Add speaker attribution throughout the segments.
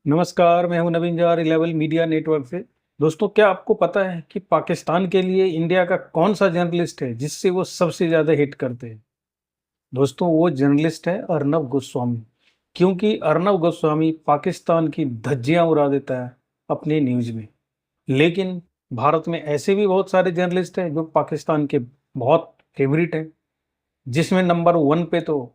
Speaker 1: नमस्कार, मैं हूं नवीन जवाहर लेवल मीडिया नेटवर्क से। दोस्तों, क्या आपको पता है कि पाकिस्तान के लिए इंडिया का कौन सा जर्नलिस्ट है जिससे वो सबसे ज्यादा हिट करते हैं? दोस्तों, वो जर्नलिस्ट है अर्नब गोस्वामी। क्योंकि अर्नब गोस्वामी पाकिस्तान की धज्जियां उड़ा देता है अपनी न्यूज में। लेकिन भारत में ऐसे भी बहुत सारे जर्नलिस्ट हैं जो पाकिस्तान के बहुत फेवरेट हैं, जिसमें नंबर 1 पे तो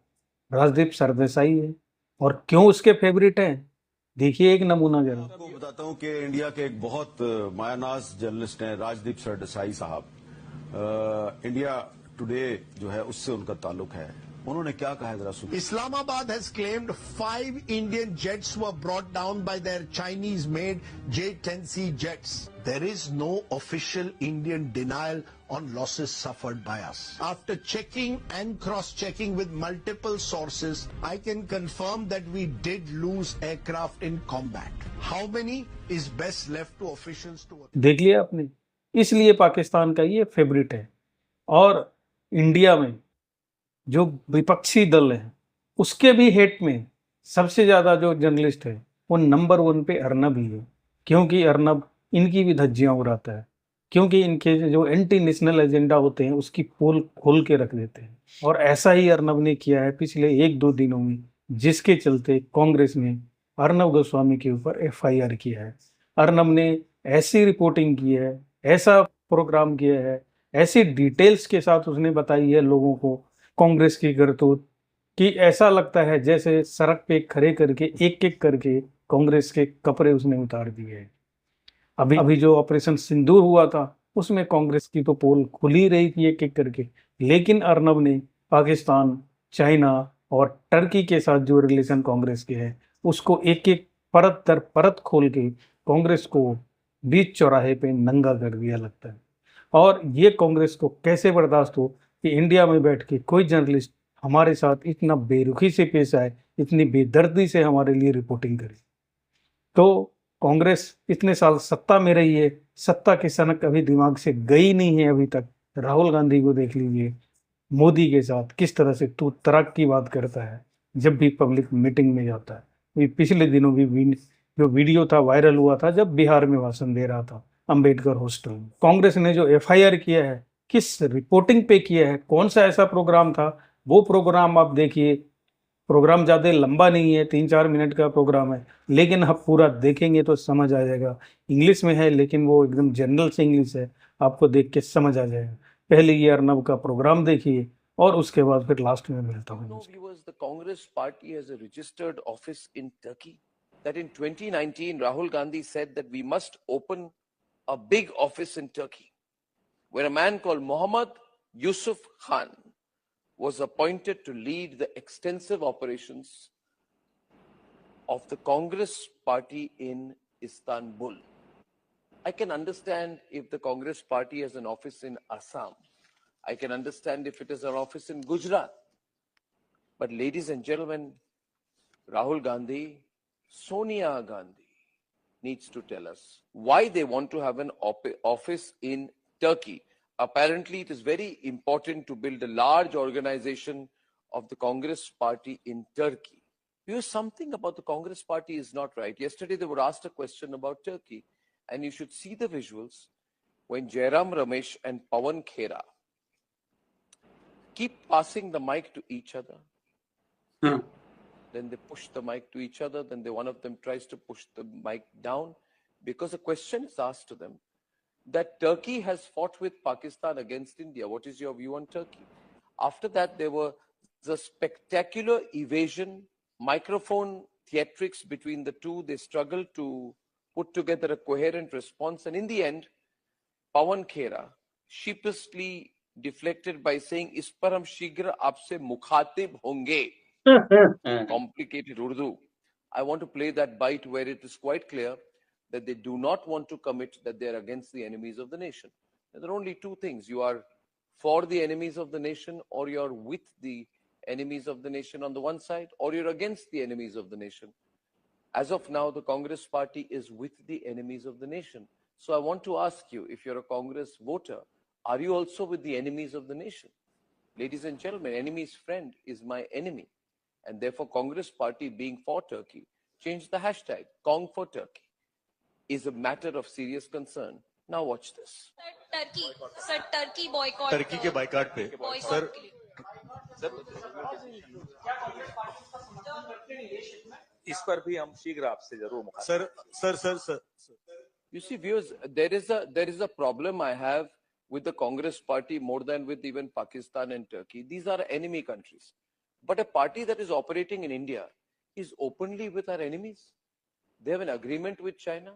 Speaker 1: राजदीप सरदेसाई है। और क्यों उसके फेवरेट हैं, देखिए एक नमूना जरा।
Speaker 2: आपको बताता हूं कि इंडिया के एक बहुत मायानाज जर्नलिस्ट हैं राजदीप सरदेसाई साहब। इंडिया टुडे जो है उससे उनका ताल्लुक है। उन्होंने क्या कहा है जरा सुनिए।
Speaker 3: Islamabad has claimed 5 Indian jets were brought down by their Chinese-made J-10C jets. There is no official Indian denial on losses suffered by us. After checking and cross-checking with multiple sources, I can confirm that we did lose aircraft in combat. How many is best left to officials to...
Speaker 1: देख लिया आपने, इसलिए पाकिस्तान का ये favourite है। और India में जो विपक्षी दल है उसके भी हेट में सबसे ज्यादा जो जर्नलिस्ट है वो नंबर 1 पे अर्नब ही है। क्योंकि अर्नब इनकी भी धज्जियां उड़ाता है, क्योंकि इनके जो एंटी नेशनल एजेंडा होते हैं उसकी पोल खोल के रख देते हैं। और ऐसा ही अर्नब ने किया है पिछले 1-2 दिनों में, जिसके चलते कांग्रेस ने अर्नब गोस्वामी के ऊपर एफआईआर किया है। अर्नब ने ऐसी रिपोर्टिंग की है, ऐसा प्रोग्राम किया है, ऐसी डिटेल्स के साथ उसने बताई है लोगों को कांग्रेस की करतूत, कि ऐसा लगता है जैसे सड़क पे खड़े करके एक एक करके कांग्रेस के कपड़े उसने उतार दिए हैं। अभी अभी जो ऑपरेशन सिंदूर हुआ था उसमें कांग्रेस की तो पोल खुल ही रही थी एक एक करके। लेकिन अर्नब ने पाकिस्तान, चाइना और टर्की के साथ जो रिलेशन कांग्रेस के है उसको एक एक परत दर परत खोल के कांग्रेस को बीच चौराहे पे नंगा कर दिया लगता है। और ये कांग्रेस को कैसे बर्दाश्त हो कि इंडिया में बैठ के कोई जर्नलिस्ट हमारे साथ इतना बेरुखी से पेश आए, इतनी बेदर्दी से हमारे लिए रिपोर्टिंग करे। तो कांग्रेस इतने साल सत्ता में रही है, सत्ता की सनक अभी दिमाग से गई नहीं है अभी तक। राहुल गांधी को देख लीजिए, मोदी के साथ किस तरह से तू तड़ाक की बात करता है जब भी पब्लिक मीटिंग में जाता है। ये पिछले दिनों भी जो वीडियो था वायरल हुआ था जब बिहार में भाषण दे रहा था अंबेडकर हॉस्टल में। कांग्रेस ने जो एफआईआर किया है, किस रिपोर्टिंग पे किया है, कौन सा ऐसा प्रोग्राम था, वो प्रोग्राम आप देखिए। प्रोग्राम ज़्यादा लंबा नहीं है, 3-4 मिनट का प्रोग्राम है, लेकिन आप पूरा देखेंगे तो समझ आ जाएगा। इंग्लिश में है लेकिन वो एकदम जनरल से इंग्लिश है, आपको देख के समझ आ जाएगा। पहले ये अर्नब का प्रोग्राम देखिए और उसके बाद फिर लास्ट में मिलता हूँ।
Speaker 4: The Congress party has a registered office in Turkey. That in 2019, Rahul Gandhi said that we must open a big office in Turkey, where a man called Mohammed Yusuf Khan was appointed to lead the extensive operations of the Congress party in Istanbul. I can understand if the Congress party has an office in Assam. I can understand if it is an office in Gujarat. But ladies and gentlemen, Rahul Gandhi, Sonia Gandhi needs to tell us why they want to have an office in Turkey. Apparently, it is very important to build a large organization of the Congress party in Turkey. Because something about the Congress party is not right. Yesterday, they were asked a question about Turkey, and you should see the visuals when Jairam Ramesh and Pawan Khera keep passing the mic to each other. Then they push the mic to each other. Then one of them tries to push the mic down because a question is asked to them that Turkey has fought with Pakistan against India. What is your view on Turkey? After that, there were the spectacular evasion, microphone theatrics between the two. They struggled to put together a coherent response. And in the end, Pawan Khera sheepishly deflected by saying, "Is par hum shigra aapse mukhatib honge." Complicated Urdu. I want to play that bite where it is quite clear that they do not want to commit that they are against the enemies of the nation. And there are only two things. You are for the enemies of the nation, or you're with the enemies of the nation on the one side, or you're against the enemies of the nation. As of now, the Congress party is with the enemies of the nation. So I want to ask you, if you're a Congress voter, are you also with the enemies of the nation? Ladies and gentlemen, enemy's friend is my enemy. And therefore, Congress party being for Turkey, change the hashtag Kong for Turkey is a matter of serious concern. Now watch this.
Speaker 5: Turkey boycott
Speaker 6: Turkey के boycott पे sir
Speaker 7: इस पर भी हम शीघ्र आपसे जरूर
Speaker 6: sir sir sir sir
Speaker 4: You see, viewers, there is a problem I have with the Congress party more than with even Pakistan and Turkey. These are enemy countries. But a party that is operating in India is openly with our enemies. They have an agreement with China.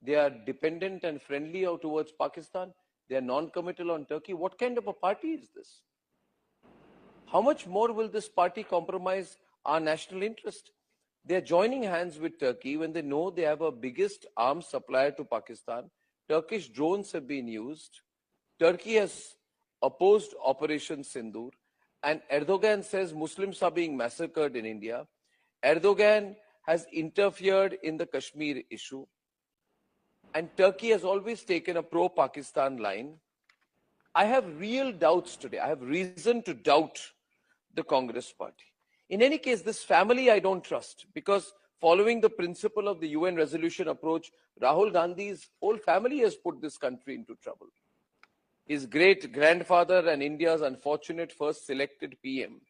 Speaker 4: They are dependent and friendly towards Pakistan. They are non-committal on Turkey. What kind of a party is this? How much more will this party compromise our national interest? They are joining hands with Turkey when they know they have a biggest arms supplier to Pakistan. Turkish drones have been used. Turkey has opposed Operation Sindoor. And Erdogan says Muslims are being massacred in India. Erdogan has interfered in the Kashmir issue. And Turkey has always taken a pro-Pakistan line. I have real doubts today. I have reason to doubt the Congress party. In any case, this family I don't trust, because following the principle of the UN resolution approach, Rahul Gandhi's whole family has put this country into trouble. His great-grandfather and India's unfortunate first selected PM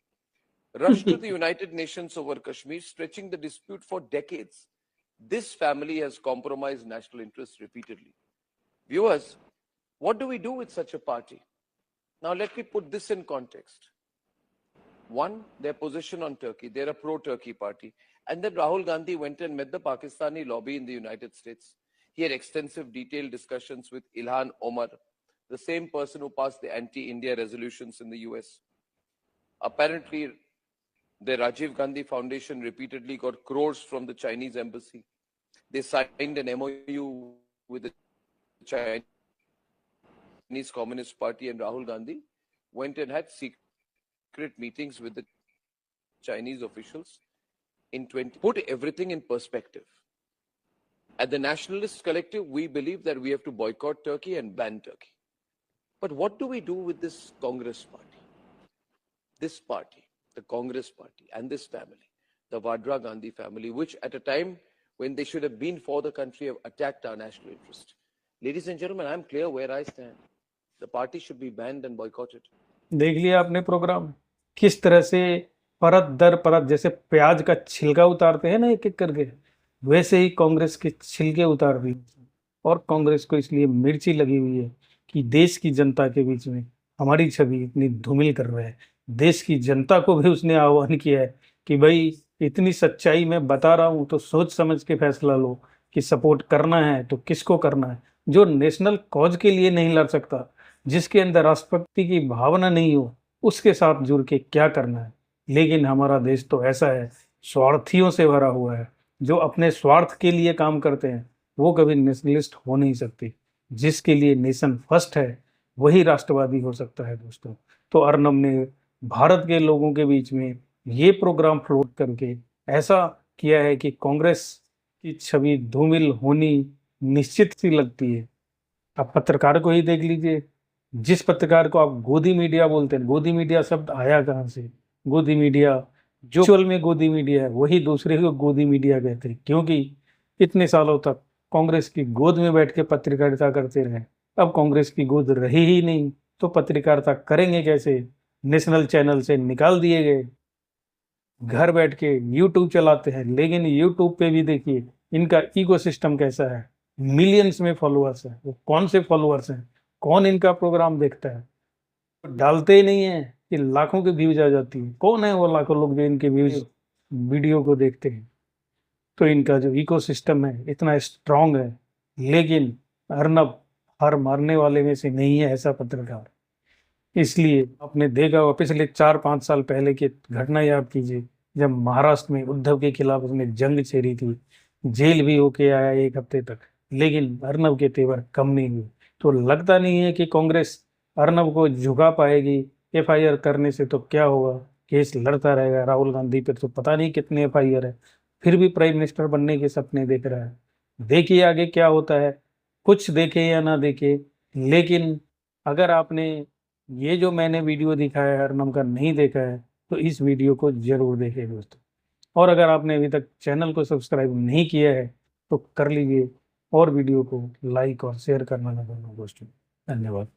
Speaker 4: rushed to the United Nations over Kashmir, stretching the dispute for decades. This family has compromised national interests repeatedly. Viewers, what do we do with such a party? Now let me put this in context. One, their position on Turkey. They're a pro-Turkey party. And then Rahul Gandhi went and met the Pakistani lobby in the United States. He had extensive detailed discussions with Ilhan Omar, the same person who passed the anti-India resolutions in the US. Apparently, the Rajiv Gandhi Foundation repeatedly got crores from the Chinese embassy. They signed an MOU with the Chinese Communist Party, and Rahul Gandhi went and had secret meetings with the Chinese officials in 20. Put everything in perspective. At the Nationalist Collective, we believe that we have to boycott Turkey and ban Turkey. But what do we do with this Congress party? This party, the Congress party, and this family, the Vadra Gandhi family, which at a time when they should have been for the country have attacked our national interest. Ladies and gentlemen, I'm clear where I stand. The party should be banned and boycotted.
Speaker 1: देख लिया आपने programme, किस तरह से परत दर परत, जैसे प्याज का छिलका उतारते हैं ना एक एक करके, वैसे ही कांग्रेस के छिलके उतार रही है। और कांग्रेस को इसलिए मिर्ची लगी हुई है कि देश की जनता के बीच में हमारी छवि इतनी धूमिल कर रहा है। देश की जनता को भी उसने आह्वान किया है कि भाई इतनी सच्चाई मैं बता रहा हूँ तो सोच समझ के फैसला लो कि सपोर्ट करना है तो किसको करना है। जो नेशनल कॉज के लिए नहीं लड़ सकता, जिसके अंदर राष्ट्रभक्ति की भावना नहीं हो, उसके साथ जुड़ के क्या करना है। लेकिन हमारा देश तो ऐसा है, स्वार्थियों से भरा हुआ है। जो अपने स्वार्थ के लिए काम करते हैं वो कभी नेशनलिस्ट हो नहीं सकते। जिसके लिए नेशन फर्स्ट है वही राष्ट्रवादी हो सकता है दोस्तों। तो अर्नब ने भारत के लोगों के बीच में ये प्रोग्राम फ्लोट करके ऐसा किया है कि कांग्रेस की छवि धूमिल होनी निश्चित सी लगती है। आप पत्रकार को ही देख लीजिए, जिस पत्रकार को आप गोदी मीडिया बोलते हैं, गोदी मीडिया शब्द आया कहाँ से? गोदी मीडिया, जो एक्चुअल में गोदी मीडिया है वही दूसरे को गोदी मीडिया कहते हैं, क्योंकि इतने सालों तक कांग्रेस की गोद में बैठ के पत्रकारिता करते रहे। अब कांग्रेस की गोद रही ही नहीं तो पत्रकारिता करेंगे कैसे? नेशनल चैनल से निकाल दिए गए, घर बैठ के यूट्यूब चलाते हैं। लेकिन यूट्यूब पे भी देखिए इनका इकोसिस्टम कैसा है, मिलियंस में फॉलोअर्स हैं। वो कौन से फॉलोअर्स हैं? कौन इनका प्रोग्राम देखता है? डालते ही नहीं है कि लाखों के व्यूज आ जाती है। कौन है वो लाखों लोग जो इनके व्यूज वीडियो को देखते हैं? तो इनका जो इकोसिस्टम है इतना स्ट्रांग है। लेकिन अर्नब हार मारने वाले में से नहीं है ऐसा पत्रकार। इसलिए आपने देखा हुआ पिछले 4-5 साल पहले की घटना याद कीजिए, जब महाराष्ट्र में उद्धव के खिलाफ उसने जंग छेड़ी थी, जेल भी होके आया 1 हफ्ते तक, लेकिन अर्नब के तेवर कम नहीं हुए। तो लगता नहीं है कि कांग्रेस अर्नब को झुका पाएगी। FIR करने से तो क्या होगा, केस लड़ता रहेगा। राहुल गांधी पे तो पता नहीं कितने FIR है, फिर भी प्राइम मिनिस्टर बनने के सपने देख रहा है। देखिए आगे क्या होता है, कुछ देखे या ना देखे। लेकिन अगर आपने ये जो मैंने वीडियो दिखाया है अर्नब का नहीं देखा है तो इस वीडियो को जरूर देखें दोस्तों। और अगर आपने अभी तक चैनल को सब्सक्राइब नहीं किया है तो कर लीजिए, और वीडियो को लाइक और शेयर करना ना भूलना दोस्तों। धन्यवाद।